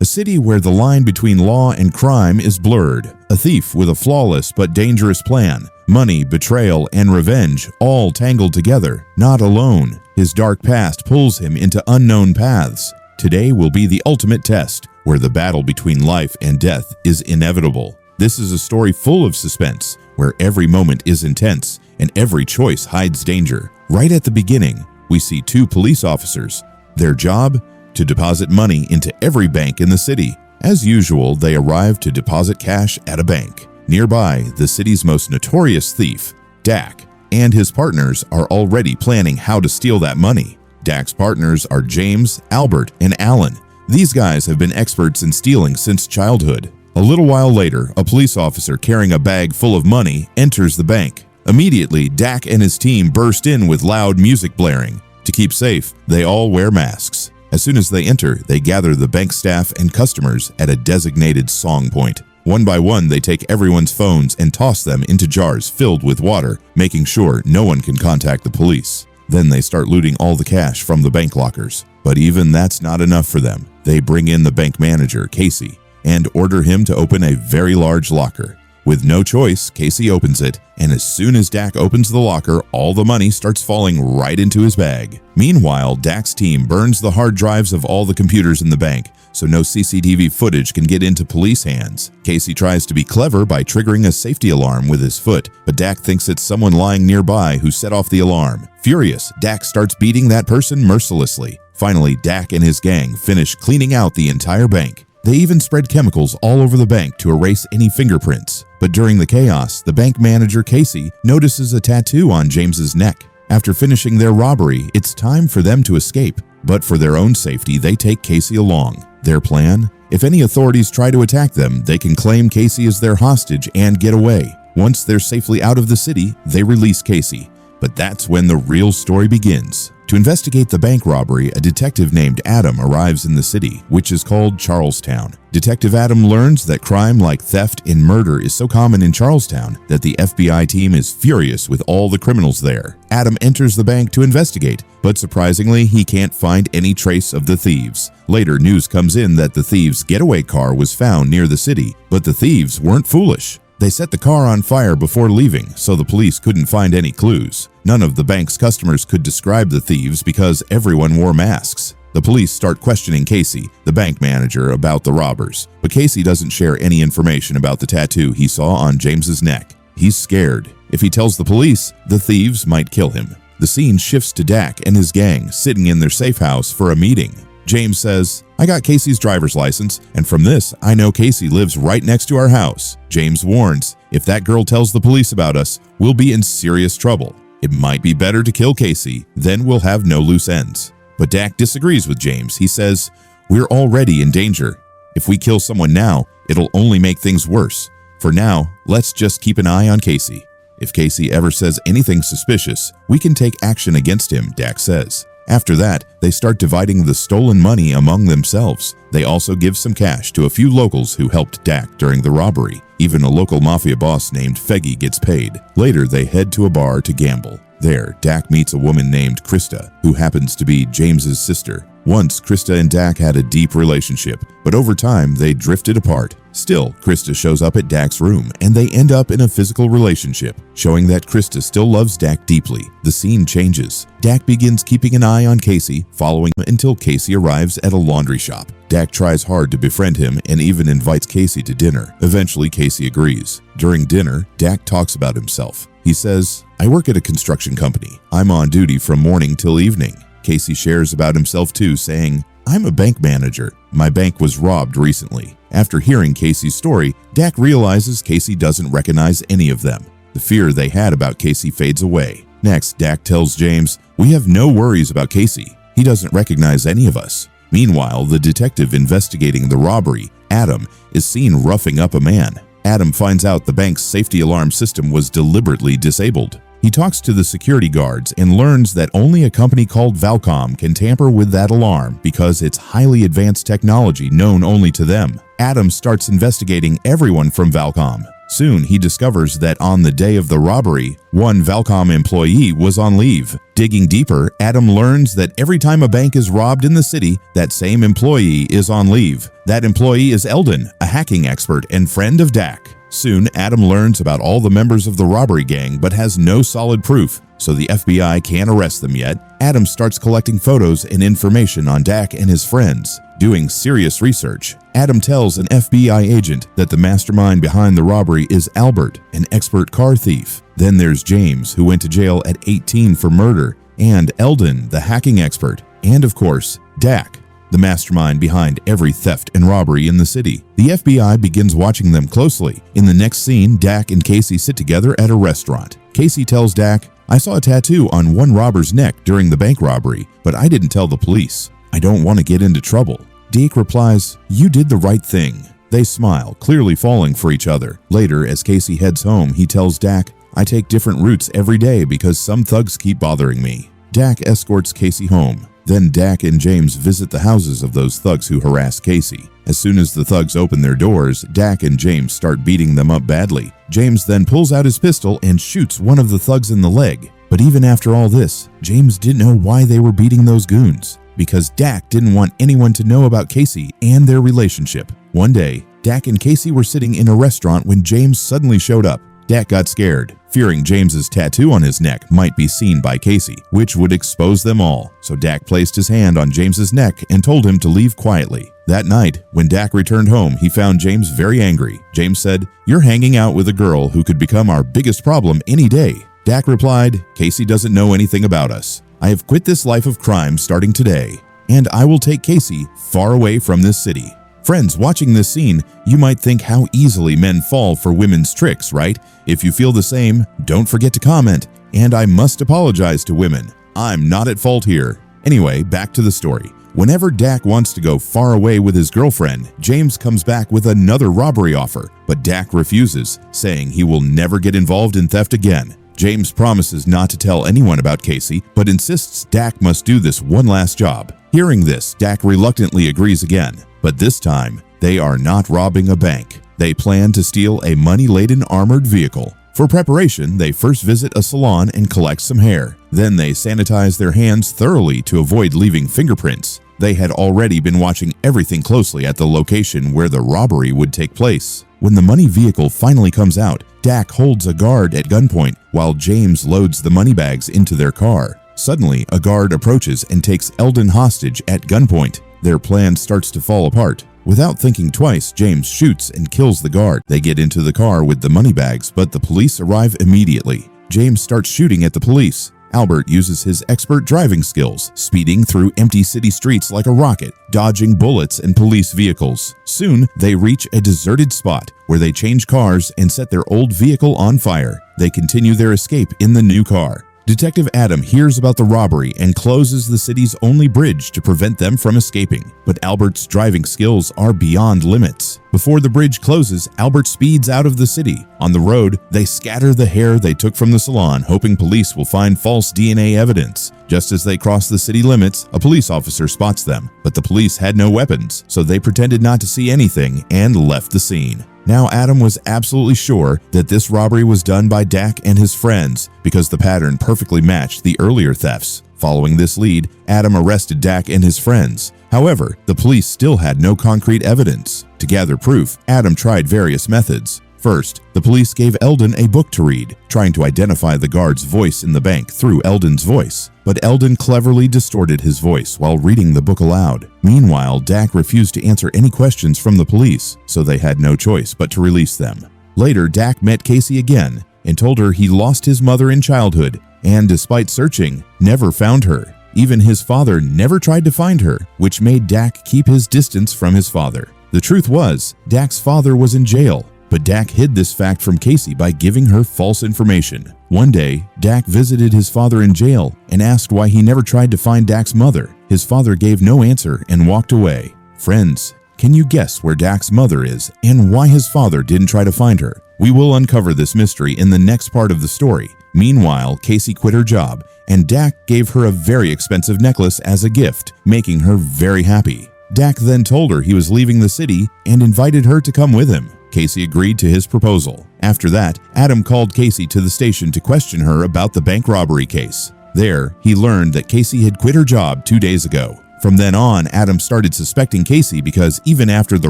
a city where the line between law and crime is blurred, a thief with a flawless but dangerous plan, money, betrayal, and revenge all tangled together, not alone. His dark past pulls him into unknown paths. Today will be the ultimate test, where the battle between life and death is inevitable. This is a story full of suspense, where every moment is intense and every choice hides danger. Right at the beginning, we see two police officers. Their job? To deposit money into every bank in the city. As usual, they arrive to deposit cash at a bank. Nearby, the city's most notorious thief, Dak, and his partners are already planning how to steal that money. Dak's partners are James, Albert, and Alan. These guys have been experts in stealing since childhood. A little while later, a police officer carrying a bag full of money enters the bank. Immediately, Dak and his team burst in with loud music blaring. To keep safe, they all wear masks. As soon as they enter, they gather the bank staff and customers at a designated song point. One by one, they take everyone's phones and toss them into jars filled with water, making sure no one can contact the police. Then they start looting all the cash from the bank lockers. But even that's not enough for them. They bring in the bank manager, Casey, and order him to open a very large locker. With no choice, Casey opens it, and as soon as Dak opens the locker, all the money starts falling right into his bag. Meanwhile, Dak's team burns the hard drives of all the computers in the bank, so no CCTV footage can get into police hands. Casey tries to be clever by triggering a safety alarm with his foot, but Dak thinks it's someone lying nearby who set off the alarm. Furious, Dak starts beating that person mercilessly. Finally, Dak and his gang finish cleaning out the entire bank. They even spread chemicals all over the bank to erase any fingerprints. But during the chaos, the bank manager, Casey, notices a tattoo on James's neck. After finishing their robbery, it's time for them to escape. But for their own safety, they take Casey along. Their plan? If any authorities try to attack them, they can claim Casey as their hostage and get away. Once they're safely out of the city, they release Casey. But that's when the real story begins. To investigate the bank robbery, a detective named Adam arrives in the city, which is called Charlestown. Detective Adam learns that crime like theft and murder is so common in Charlestown that the FBI team is furious with all the criminals there. Adam enters the bank to investigate, but surprisingly, he can't find any trace of the thieves. Later, news comes in that the thieves' getaway car was found near the city, but the thieves weren't foolish. They set the car on fire before leaving, so the police couldn't find any clues. None of the bank's customers could describe the thieves because everyone wore masks. The police start questioning Casey, the bank manager, about the robbers, but Casey doesn't share any information about the tattoo he saw on James's neck. He's scared. If he tells the police, the thieves might kill him. The scene shifts to Dak and his gang sitting in their safe house for a meeting. James says, "I got Casey's driver's license, and from this, I know Casey lives right next to our house." James warns, "If that girl tells the police about us, we'll be in serious trouble. It might be better to kill Casey, then we'll have no loose ends." But Dak disagrees with James. He says, "We're already in danger. If we kill someone now, it'll only make things worse. For now, let's just keep an eye on Casey. If Casey ever says anything suspicious, we can take action against him," Dak says. After that, they start dividing the stolen money among themselves. They also give some cash to a few locals who helped Dak during the robbery. Even a local mafia boss named Feggy gets paid. Later, they head to a bar to gamble. There, Dak meets a woman named Krista, who happens to be James's sister. Once, Krista and Dak had a deep relationship, but over time, they drifted apart. Still, Krista shows up at Dak's room, and they end up in a physical relationship, showing that Krista still loves Dak deeply. The scene changes. Dak begins keeping an eye on Casey, following him until Casey arrives at a laundry shop. Dak tries hard to befriend him and even invites Casey to dinner. Eventually, Casey agrees. During dinner, Dak talks about himself. He says, "I work at a construction company. I'm on duty from morning till evening." Casey shares about himself too, saying, "I'm a bank manager. My bank was robbed recently." After hearing Casey's story, Dak realizes Casey doesn't recognize any of them. The fear they had about Casey fades away. Next, Dak tells James, "We have no worries about Casey. He doesn't recognize any of us." Meanwhile, the detective investigating the robbery, Adam, is seen roughing up a man. Adam finds out the bank's safety alarm system was deliberately disabled. He talks to the security guards and learns that only a company called Valcom can tamper with that alarm because it's highly advanced technology known only to them. Adam starts investigating everyone from Valcom. Soon he discovers that on the day of the robbery, one Valcom employee was on leave. Digging deeper, Adam learns that every time a bank is robbed in the city, that same employee is on leave. That employee is Eldon, a hacking expert and friend of Dak. Soon, Adam learns about all the members of the robbery gang but has no solid proof, so the FBI can't arrest them yet. Adam starts collecting photos and information on Dak and his friends. Doing serious research, Adam tells an FBI agent that the mastermind behind the robbery is Albert, an expert car thief. Then there's James, who went to jail at 18 for murder, and Eldon, the hacking expert, and of course, Dak, the mastermind behind every theft and robbery in the city. The FBI begins watching them closely. In the next scene, Dak and Casey sit together at a restaurant. Casey tells Dak, "I saw a tattoo on one robber's neck during the bank robbery, but I didn't tell the police. I don't want to get into trouble." Dak replies, "You did the right thing." They smile, clearly falling for each other. Later, as Casey heads home, he tells Dak, "I take different routes every day because some thugs keep bothering me." Dak escorts Casey home. Then Dak and James visit the houses of those thugs who harass Casey. As soon as the thugs open their doors, Dak and James start beating them up badly. James then pulls out his pistol and shoots one of the thugs in the leg. But even after all this, James didn't know why they were beating those goons, because Dak didn't want anyone to know about Casey and their relationship. One day, Dak and Casey were sitting in a restaurant when James suddenly showed up. Dak got scared, fearing James's tattoo on his neck might be seen by Casey, which would expose them all. So Dak placed his hand on James's neck and told him to leave quietly. That night, when Dak returned home, he found James very angry. James said, "You're hanging out with a girl who could become our biggest problem any day." Dak replied, "Casey doesn't know anything about us. I have quit this life of crime starting today, and I will take Casey far away from this city." Friends, watching this scene, you might think how easily men fall for women's tricks, right? If you feel the same, don't forget to comment. And I must apologize to women. I'm not at fault here. Anyway, back to the story. Whenever Dak wants to go far away with his girlfriend, James comes back with another robbery offer, but Dak refuses, saying he will never get involved in theft again. James promises not to tell anyone about Casey, but insists Dak must do this one last job. Hearing this, Dak reluctantly agrees again. But this time, they are not robbing a bank. They plan to steal a money-laden armored vehicle. For preparation, they first visit a salon and collect some hair. Then they sanitize their hands thoroughly to avoid leaving fingerprints. They had already been watching everything closely at the location where the robbery would take place. When the money vehicle finally comes out, Dak holds a guard at gunpoint while James loads the money bags into their car. Suddenly, a guard approaches and takes Eldon hostage at gunpoint. Their plan starts to fall apart. Without thinking twice, James shoots and kills the guard. They get into the car with the money bags, but the police arrive immediately. James starts shooting at the police. Albert uses his expert driving skills, speeding through empty city streets like a rocket, dodging bullets and police vehicles. Soon, they reach a deserted spot where they change cars and set their old vehicle on fire. They continue their escape in the new car. Detective Adam hears about the robbery and closes the city's only bridge to prevent them from escaping. But Albert's driving skills are beyond limits. Before the bridge closes, Albert speeds out of the city. On the road, they scatter the hair they took from the salon, hoping police will find false DNA evidence. Just as they cross the city limits, a police officer spots them, but the police had no weapons, so they pretended not to see anything and left the scene. Now Adam was absolutely sure that this robbery was done by Dak and his friends because the pattern perfectly matched the earlier thefts. Following this lead, Adam arrested Dak and his friends. However, the police still had no concrete evidence. To gather proof, Adam tried various methods. First, the police gave Eldon a book to read, trying to identify the guard's voice in the bank through Eldon's voice. But Eldon cleverly distorted his voice while reading the book aloud. Meanwhile, Dak refused to answer any questions from the police, so they had no choice but to release them. Later, Dak met Casey again and told her he lost his mother in childhood and, despite searching, never found her. Even his father never tried to find her, which made Dak keep his distance from his father. The truth was, Dak's father was in jail, but Dak hid this fact from Casey by giving her false information. One day, Dak visited his father in jail and asked why he never tried to find Dak's mother. His father gave no answer and walked away. Friends, can you guess where Dak's mother is and why his father didn't try to find her? We will uncover this mystery in the next part of the story. Meanwhile, Casey quit her job, and Dak gave her a very expensive necklace as a gift, making her very happy. Dak then told her he was leaving the city and invited her to come with him. Casey agreed to his proposal. After that, Adam called Casey to the station to question her about the bank robbery case. There, he learned that Casey had quit her job 2 days ago. From then on, Adam started suspecting Casey because even after the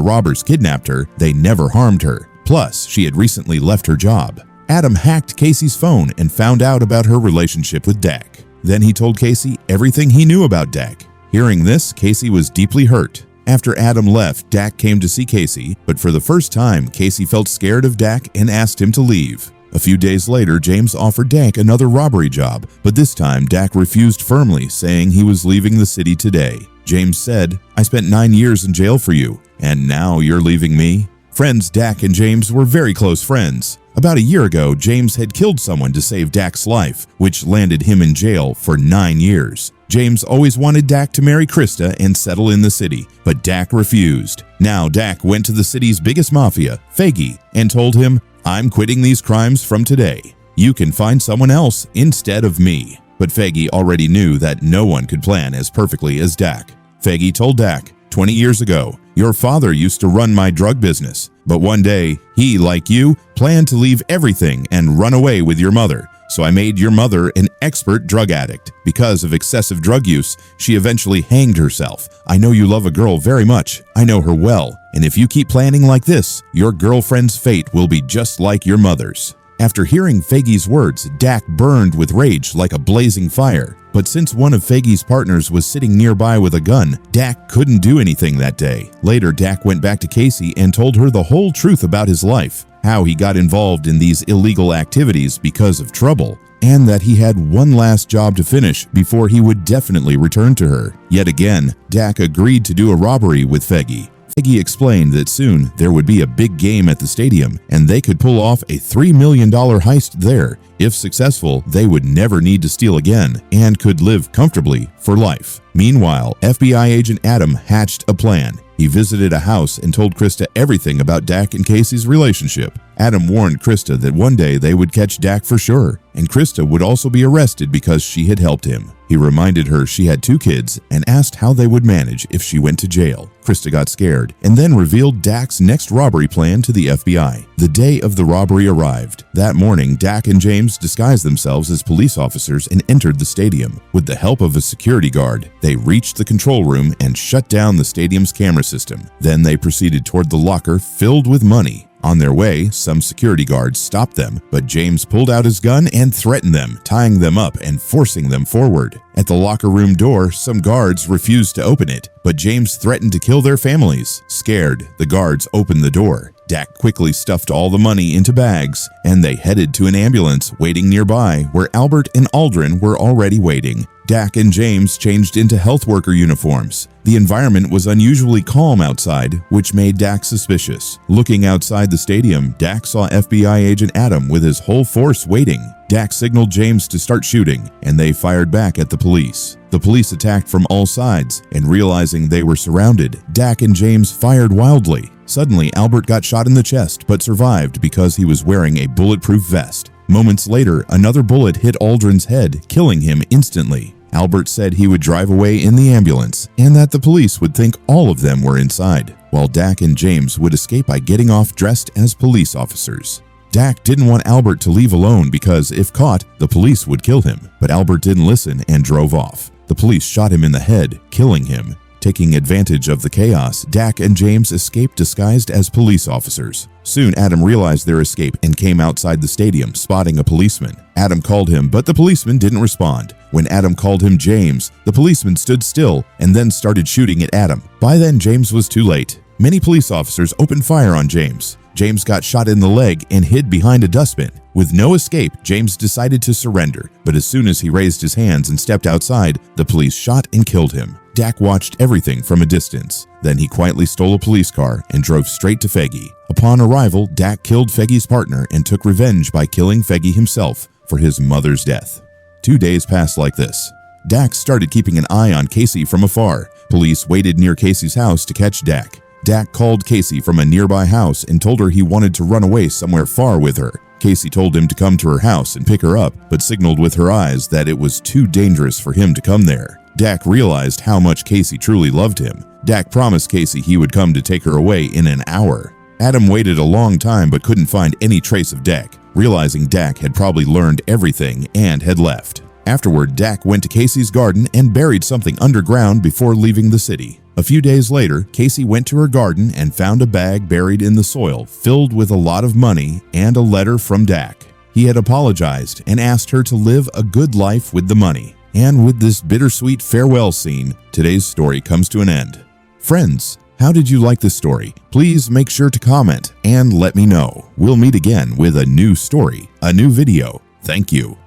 robbers kidnapped her, they never harmed her. Plus, she had recently left her job. Adam hacked Casey's phone and found out about her relationship with Dak. Then he told Casey everything he knew about Dak. Hearing this, Casey was deeply hurt. After Adam left, Dak came to see Casey, but for the first time, Casey felt scared of Dak and asked him to leave. A few days later, James offered Dak another robbery job, but this time Dak refused firmly, saying he was leaving the city today. James said, "I spent 9 years in jail for you, and now you're leaving me?" Friends Dak and James were very close friends. About a year ago, James had killed someone to save Dak's life, which landed him in jail for 9 years. James always wanted Dak to marry Krista and settle in the city, but Dak refused. Now Dak went to the city's biggest mafia, Faggy, and told him, "I'm quitting these crimes from today. You can find someone else instead of me." But Faggy already knew that no one could plan as perfectly as Dak. Faggy told Dak, 20 years ago, your father used to run my drug business, but one day, he, like you, planned to leave everything and run away with your mother. So I made your mother an expert drug addict. Because of excessive drug use, she eventually hanged herself. I know you love a girl very much. I know her well. And if you keep planning like this, your girlfriend's fate will be just like your mother's. After hearing Faggy's words, Dak burned with rage like a blazing fire. But since one of Faggy's partners was sitting nearby with a gun, Dak couldn't do anything that day. Later, Dak went back to Casey and told her the whole truth about his life, how he got involved in these illegal activities because of trouble, and that he had one last job to finish before he would definitely return to her. Yet again, Dak agreed to do a robbery with Faggy. Faggy explained that soon there would be a big game at the stadium and they could pull off a $3 million heist there. If successful, they would never need to steal again and could live comfortably for life. Meanwhile, FBI agent Adam hatched a plan. He visited a house and told Krista everything about Dak and Casey's relationship. Adam warned Krista that one day they would catch Dak for sure, and Krista would also be arrested because she had helped him. He reminded her she had 2 kids and asked how they would manage if she went to jail. Krista got scared and then revealed Dak's next robbery plan to the FBI. The day of the robbery arrived. That morning, Dak and James disguised themselves as police officers and entered the stadium. With the help of a security guard, they reached the control room and shut down the stadium's camera system. Then they proceeded toward the locker filled with money. On their way, some security guards stopped them, but James pulled out his gun and threatened them, tying them up and forcing them forward. At the locker room door, some guards refused to open it, but James threatened to kill their families. Scared, the guards opened the door. Dak quickly stuffed all the money into bags, and they headed to an ambulance waiting nearby where Albert and Aldrin were already waiting. Dak and James changed into health worker uniforms. The environment was unusually calm outside, which made Dak suspicious. Looking outside the stadium, Dak saw FBI agent Adam with his whole force waiting. Dak signaled James to start shooting, and they fired back at the police. The police attacked from all sides, and realizing they were surrounded, Dak and James fired wildly. Suddenly, Albert got shot in the chest but survived because he was wearing a bulletproof vest. Moments later, another bullet hit Aldrin's head, killing him instantly. Albert said he would drive away in the ambulance and that the police would think all of them were inside, while Dak and James would escape by getting off dressed as police officers. Dak didn't want Albert to leave alone because, if caught, the police would kill him, but Albert didn't listen and drove off. The police shot him in the head, killing him. Taking advantage of the chaos, Dak and James escaped disguised as police officers. Soon, Adam realized their escape and came outside the stadium, spotting a policeman. Adam called him, but the policeman didn't respond. When Adam called him James, the policeman stood still and then started shooting at Adam. By then, James was too late. Many police officers opened fire on James. James got shot in the leg and hid behind a dustbin. With no escape, James decided to surrender, but as soon as he raised his hands and stepped outside, the police shot and killed him. Dak watched everything from a distance. Then he quietly stole a police car and drove straight to Faggy. Upon arrival, Dak killed Faggy's partner and took revenge by killing Faggy himself for his mother's death. 2 days passed like this. Dak started keeping an eye on Casey from afar. Police waited near Casey's house to catch Dak. Dak called Casey from a nearby house and told her he wanted to run away somewhere far with her. Casey told him to come to her house and pick her up, but signaled with her eyes that it was too dangerous for him to come there. Dak realized how much Casey truly loved him. Dak promised Casey he would come to take her away in an hour. Adam waited a long time but couldn't find any trace of Dak, realizing Dak had probably learned everything and had left. Afterward, Dak went to Casey's garden and buried something underground before leaving the city. A few days later, Casey went to her garden and found a bag buried in the soil filled with a lot of money and a letter from Dak. He had apologized and asked her to live a good life with the money. And with this bittersweet farewell scene, today's story comes to an end. Friends, how did you like this story? Please make sure to comment and let me know. We'll meet again with a new story, a new video. Thank you.